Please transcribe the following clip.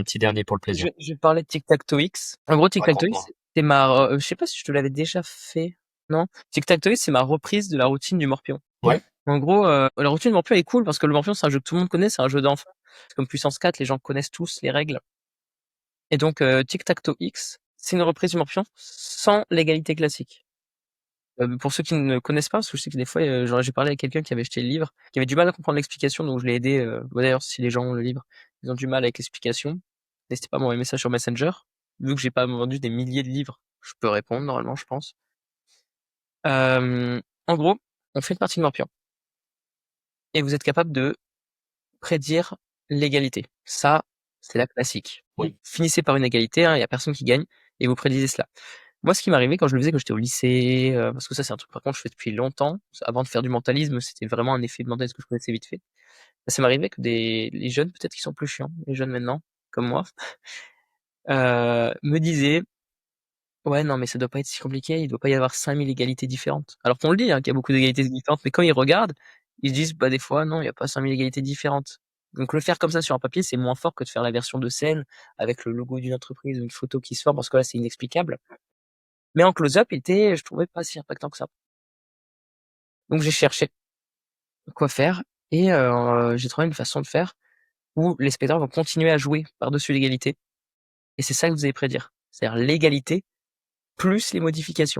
petit dernier pour le plaisir. Je vais parler de Tic-Tac-Toe-X. En gros, Tic-Tac-Toe-X, Raconte-moi. c'est ma, je sais pas si je te l'avais déjà fait, non? Tic-Tac-Toe-X, c'est ma reprise de la routine du Morpion. Ouais. En gros, la routine du Morpion est cool parce que le Morpion, c'est un jeu que tout le monde connaît, c'est un jeu d'enfant. C'est comme Puissance 4, les gens connaissent tous les règles. Et donc, Tic-Tac-Toe-X, c'est une reprise du Morpion sans l'égalité classique. Pour ceux qui ne connaissent pas, parce que je sais que des fois, genre, j'ai parlé avec quelqu'un qui avait acheté le livre, qui avait du mal à comprendre l'explication, donc je l'ai aidé. D'ailleurs, si les gens ont le livre, ils ont du mal avec l'explication, n'hésitez pas à m'envoyer un message sur Messenger. Vu que j'ai pas vendu des milliers de livres, je peux répondre normalement, je pense. En gros, on fait une partie de Morpion et vous êtes capable de prédire l'égalité. Ça, c'est la classique. Oui. Finissez par une égalité, hein, il y a personne qui gagne et vous prédisez cela. Moi, ce qui m'arrivait quand je le faisais quand j'étais au lycée, parce que ça, c'est un truc par contre je fais depuis longtemps. Avant de faire du mentalisme, c'était vraiment un effet de mentalisme que je connaissais vite fait. Ça m'arrivait que les jeunes, peut-être qui sont plus chiants, les jeunes maintenant, comme moi, me disaient: «Ouais, non, mais ça doit pas être si compliqué, il doit pas y avoir 5000 égalités différentes». Alors qu'on le dit, hein, qu'il y a beaucoup d'égalités différentes, mais quand ils regardent, ils se disent: «Bah, des fois, non, il y a pas 5000 égalités différentes». Donc le faire comme ça sur un papier, c'est moins fort que de faire la version de scène avec le logo d'une entreprise ou une photo qui sort, parce que là, c'est inexplicable. Mais en close-up, il était, je trouvais, pas si impactant que ça. Donc j'ai cherché quoi faire et j'ai trouvé une façon de faire où les spectateurs vont continuer à jouer par-dessus l'égalité et c'est ça que vous allez prédire. C'est-à-dire l'égalité plus les modifications.